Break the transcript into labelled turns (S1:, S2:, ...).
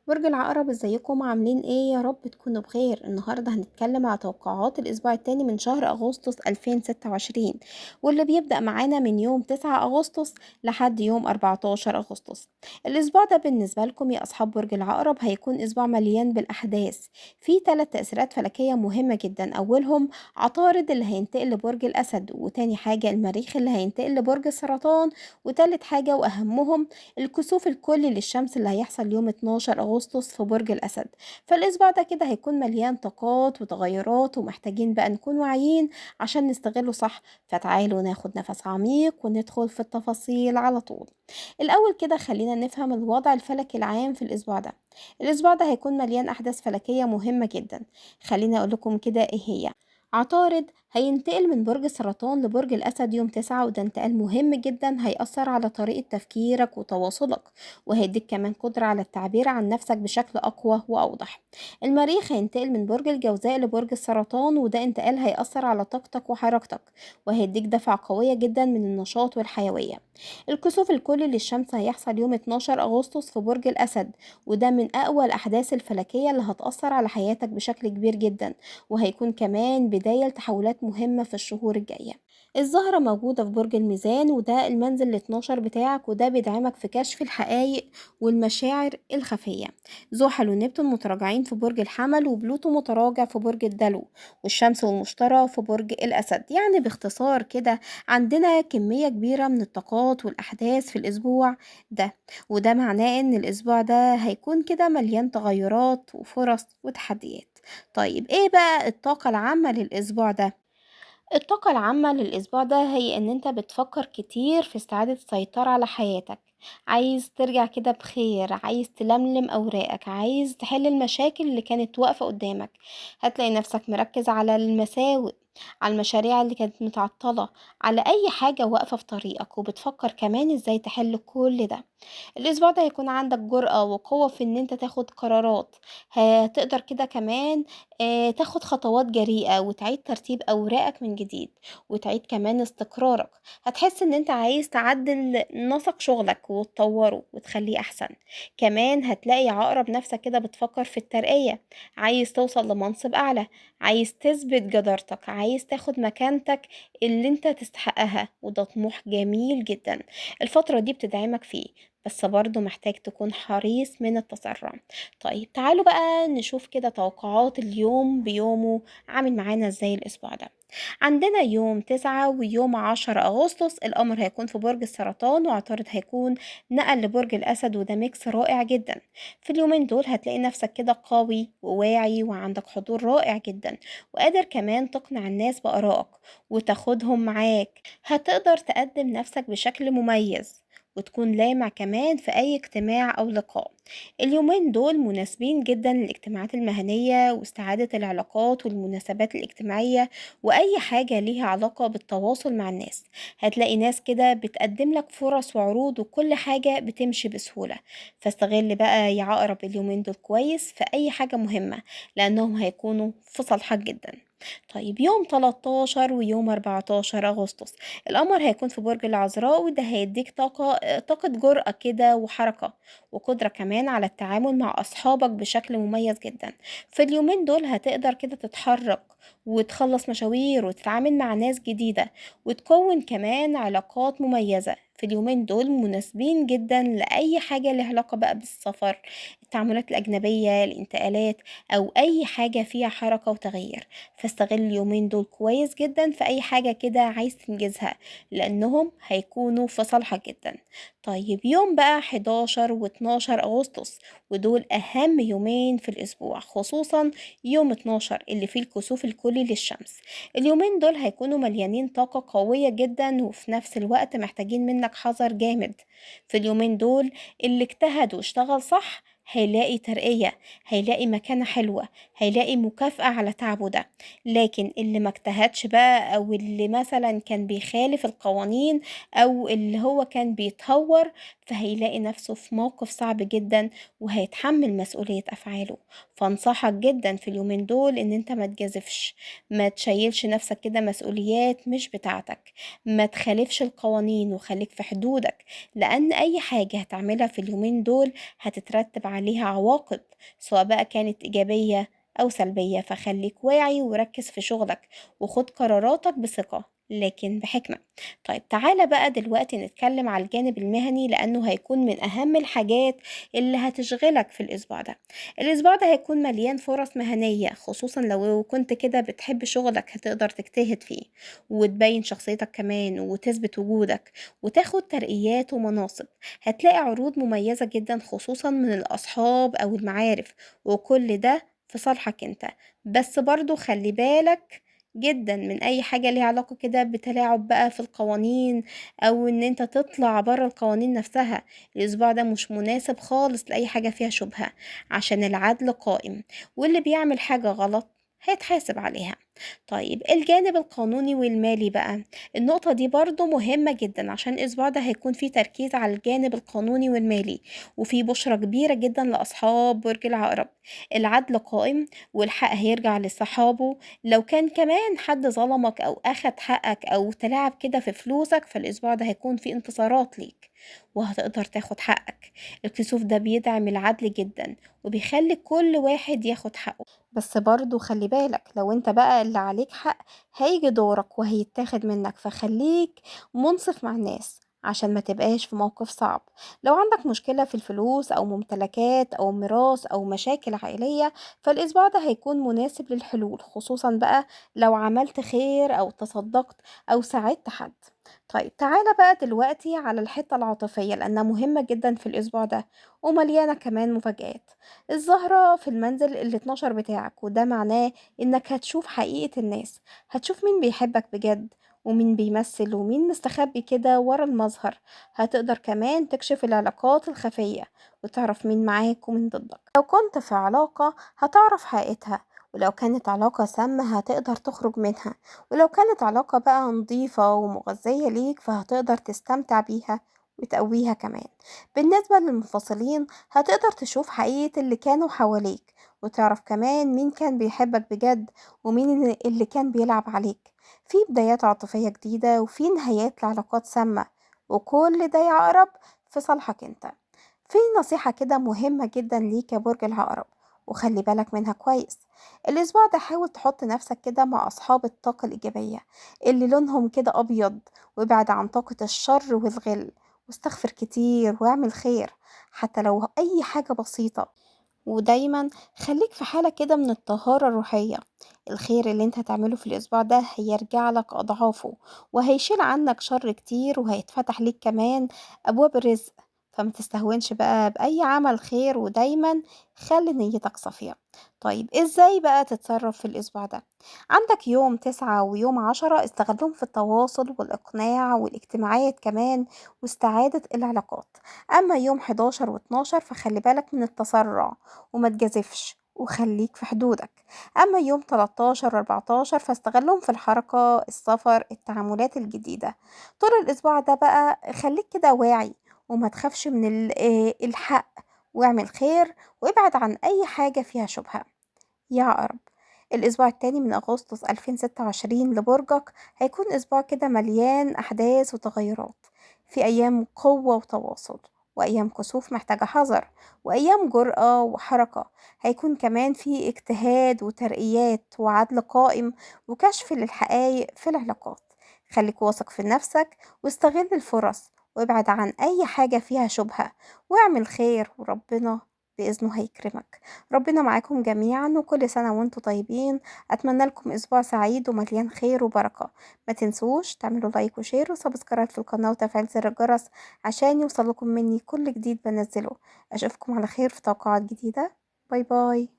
S1: برج العقرب، ازيكم عاملين ايه؟ يا رب تكونوا بخير. النهارده هنتكلم على توقعات الاسبوع التاني من شهر اغسطس 2026، واللي بيبدأ معانا من يوم 9 اغسطس لحد يوم 14 اغسطس. الاسبوع ده بالنسبة لكم يا اصحاب برج العقرب هيكون اسبوع مليان بالاحداث. في 3 تأثيرات فلكية مهمة جدا، اولهم عطارد اللي هينتقل لبرج الاسد، وتاني حاجة المريخ اللي هينتقل لبرج السرطان، وتالت حاجة واهمهم الكسوف الكلي للشمس اللي هيحصل يوم 12 أغسطس في برج الأسد. فالأسبوع ده كده هيكون مليان طاقات وتغيرات، ومحتاجين بقى نكون واعيين عشان نستغله صح. فتعالوا ناخد نفس عميق وندخل في التفاصيل على طول. الأول كده خلينا نفهم الوضع الفلكي العام في الأسبوع ده. الأسبوع ده هيكون مليان أحداث فلكية مهمة جدا. خليني أقول لكم كده إيه هي. عطارد هينتقل من برج السرطان لبرج الأسد يوم 9، وده انتقال مهم جدا هيأثر على طريقة تفكيرك وتواصلك، وهيديك كمان قدرة على التعبير عن نفسك بشكل أقوى وأوضح. المريخ هينتقل من برج الجوزاء لبرج السرطان، وده انتقال هيأثر على طاقتك وحركتك، وهيديك دفعة قوية جدا من النشاط والحيوية. الكسوف الكلي للشمس هيحصل يوم 12 أغسطس في برج الأسد، وده من أقوى الأحداث الفلكية اللي هتأثر على حياتك بشكل كبير جدا، وهيكون كمان بداية لتحولات مهمة في الشهور الجاية. الزهرة موجودة في برج الميزان، وده المنزل ال 12 بتاعك، وده بيدعمك في كشف الحقائق والمشاعر الخفية. زحل ونبتون متراجعين في برج الحمل، وبلوتو متراجع في برج الدلو، والشمس والمشتري في برج الأسد. يعني باختصار كده عندنا كمية كبيرة من الطاقات والأحداث في الأسبوع ده، وده معناه إن الأسبوع ده هيكون كده مليان تغيرات وفرص وتحديات. طيب ايه بقى الطاقة العامة للأسبوع ده؟ الطاقة العامة للأسبوع ده هي إن أنت بتفكر كتير في استعادة السيطرة على حياتك، عايز ترجع كده بخير، عايز تلملم أوراقك، عايز تحل المشاكل اللي كانت واقفة قدامك. هتلاقي نفسك مركز على المساوئ، على المشاريع اللي كانت متعطلة، على أي حاجة واقفة في طريقك، وبتفكر كمان إزاي تحل كل ده. الأسبوع ده هيكون عندك جرأة وقوة في إن أنت تاخد قرارات. هتقدر كده كمان تاخد خطوات جريئة، وتعيد ترتيب أوراقك من جديد، وتعيد كمان استقرارك. هتحس إن أنت عايز تعدل نسق شغلك وتطوره وتخليه أحسن. كمان هتلاقي عقرب نفسك كده بتفكر في الترقية، عايز توصل لمنصب أعلى، عايز تثبت جدارتك، عايز تاخد مكانتك اللي أنت تستحقها، وده طموح جميل جدا الفترة دي بتدعمك فيه. بس برضه محتاج تكون حريص من التسرع. طيب تعالوا بقى نشوف كده توقعات اليوم بيومه عامل معانا ازاي الأسبوع ده. عندنا يوم 9 ويوم 10 أغسطس القمر هيكون في برج السرطان، وعطارد هيكون نقل لبرج الأسد، وده ميكس رائع جدا. في اليومين دول هتلاقي نفسك كده قوي وواعي، وعندك حضور رائع جدا، وقادر كمان تقنع الناس بآرائك وتاخدهم معاك. هتقدر تقدم نفسك بشكل مميز، وتكون لامع كمان في أي اجتماع أو لقاء. اليومين دول مناسبين جدا للاجتماعات المهنية واستعادة العلاقات والمناسبات الاجتماعية، وأي حاجة ليها علاقة بالتواصل مع الناس. هتلاقي ناس كده بتقدم لك فرص وعروض، وكل حاجة بتمشي بسهولة. فاستغل بقى يا عقرب اليومين دول كويس في أي حاجة مهمة، لأنهم هيكونوا في صالحك جدا. طيب يوم 13 ويوم 14 أغسطس القمر هيكون في برج العذراء، وده هيديك طاقة جرأة كده وحركة، وقدرة كمان على التعامل مع أصحابك بشكل مميز جدا. في اليومين دول هتقدر كده تتحرك وتخلص مشاوير وتتعامل مع ناس جديدة، وتكون كمان علاقات مميزة. في اليومين دول مناسبين جدا لأي حاجة لها علاقة بقى بالسفر، التعاملات الأجنبية، الانتقالات، أو أي حاجة فيها حركة وتغيير. فاستغل اليومين دول كويس جدا في أي حاجة كده عايز تنجزها، لأنهم هيكونوا في صالحك جدا. طيب يوم بقى 11 و12 أغسطس، ودول أهم يومين في الأسبوع، خصوصا يوم 12 اللي فيه الكسوف الكلي للشمس. اليومين دول هيكونوا مليانين طاقة قوية جدا، وفي نفس الوقت محتاجين منك حذر جامد. في اليومين دول اللي اجتهد واشتغل صح هيلاقي ترقية، هيلاقي مكانة حلوة، هيلاقي مكافأة على تعبه ده. لكن اللي ما اجتهدش بقى، او اللي مثلا كان بيخالف القوانين، او اللي هو كان بيتهور، فهيلاقي نفسه في موقف صعب جدا، وهيتحمل مسؤولية افعاله. فانصحك جدا في اليومين دول ان انت ما تجازفش، ما تشيلش نفسك كده مسؤوليات مش بتاعتك، ما تخالفش القوانين وخليك في حدودك، لان اي حاجة هتعملها في اليومين دول هتترتب عليها عواقب، سواء بقى كانت إيجابية أو سلبية. فخليك واعي وركز في شغلك وخد قراراتك بثقة لكن بحكمة. طيب تعالى بقى دلوقتي نتكلم على الجانب المهني، لأنه هيكون من أهم الحاجات اللي هتشغلك في الأسبوع ده. الأسبوع ده هيكون مليان فرص مهنية، خصوصا لو كنت كده بتحب شغلك هتقدر تجتهد فيه وتبين شخصيتك كمان وتثبت وجودك وتاخد ترقيات ومناصب. هتلاقي عروض مميزة جدا خصوصا من الأصحاب أو المعارف، وكل ده في صالحك انت. بس برضو خلي بالك جدا من اي حاجة ليها علاقة كده بتلاعب بقى في القوانين، او ان انت تطلع بره القوانين نفسها. الاسبوع ده مش مناسب خالص لاي حاجة فيها شبهة، عشان العدل قائم، واللي بيعمل حاجة غلط هيتحاسب عليها. طيب الجانب القانوني والمالي بقى، النقطة دي برضو مهمة جدا، عشان الأسبوع ده هيكون فيه تركيز على الجانب القانوني والمالي، وفي بشرة كبيرة جدا لأصحاب برج العقرب. العدل قائم والحق هيرجع لصحابه. لو كان كمان حد ظلمك أو أخد حقك أو تلاعب كده في فلوسك، فالأسبوع ده هيكون فيه انتصارات ليك وهتقدر تاخد حقك. الكسوف ده بيدعم العدل جدا وبيخلي كل واحد ياخد حقه. بس برضو خلي بالك، لو انت بقى اللي عليك حق هيجي دورك وهيتاخد منك، فخليك منصف مع الناس عشان ما تبقاش في موقف صعب. لو عندك مشكلة في الفلوس أو ممتلكات أو ميراث أو مشاكل عائلية، فالأسبوع ده هيكون مناسب للحلول، خصوصا بقى لو عملت خير أو تصدقت أو ساعدت حد. طيب تعالى بقى دلوقتي على الحتة العاطفية، لأنها مهمة جدا في الأسبوع ده ومليانة كمان مفاجآت. الزهرة في المنزل ال 12 بتاعك، وده معناه إنك هتشوف حقيقة الناس، هتشوف مين بيحبك بجد ومين بيمثل ومين مستخبي كده ورا المظهر. هتقدر كمان تكشف العلاقات الخفية وتعرف مين معاك ومين ضدك. لو كنت في علاقة هتعرف حقيقتها، ولو كانت علاقة سامة هتقدر تخرج منها، ولو كانت علاقة بقى نظيفة ومغذية ليك فهتقدر تستمتع بيها وتقويها كمان. بالنسبة للمنفصلين هتقدر تشوف حقيقة اللي كانوا حواليك، وتعرف كمان مين كان بيحبك بجد ومين اللي كان بيلعب عليك. في بدايات عاطفية جديدة وفي نهايات لعلاقات سامة، وكل ده يا عقرب في صالحك انت. في نصيحة كده مهمة جدا ليك يا برج العقرب، وخلي بالك منها كويس. الأسبوع ده حاول تحط نفسك كده مع أصحاب الطاقة الإيجابية اللي لونهم كده أبيض، وابعد عن طاقة الشر والغل، واستغفر كتير واعمل خير حتى لو أي حاجة بسيطة. ودايما خليك في حالة كده من الطهارة الروحية. الخير اللي انت هتعمله في الأسبوع ده هيرجع لك أضعافه، وهيشيل عنك شر كتير، وهيتفتح ليك كمان أبواب الرزق. فما تستهونش بقى بأي عمل خير، ودايما خلي نيتك صافية. طيب ازاي بقى تتصرف في الأسبوع ده؟ عندك يوم 9 ويوم 10 استغلهم في التواصل والإقناع والاجتماعات كمان واستعادة العلاقات. أما يوم 11 و12 فخلي بالك من التسرع وما تجازفش وخليك في حدودك. أما يوم 13 و14 فاستغلهم في الحركة، السفر، التعاملات الجديدة. طول الأسبوع ده بقى خليك كده واعي وما تخافش من الحق، واعمل خير وابعد عن أي حاجة فيها شبهة يا عقرب. الأسبوع التاني من أغسطس 2026 لبرجك هيكون أسبوع كده مليان أحداث وتغيرات، في أيام قوة وتواصل، وأيام كسوف محتاجة حذر، وأيام جرأة وحركة. هيكون كمان في اجتهاد وترقيات وعدل قائم وكشف للحقائق في العلاقات. خليك واثق في نفسك واستغل الفرص، وابعد عن أي حاجة فيها شبهة، واعمل خير وربنا بإذنه هيكرمك. ربنا معاكم جميعا وكل سنة وانتم طيبين. أتمنى لكم أسبوع سعيد ومليان خير وبركة. ما تنسوش تعملوا لايك وشير وسبسكرايب في القناة وتفعيل زر الجرس عشان يوصلكم مني كل جديد بنزله. أشوفكم على خير في توقعات جديدة. باي باي.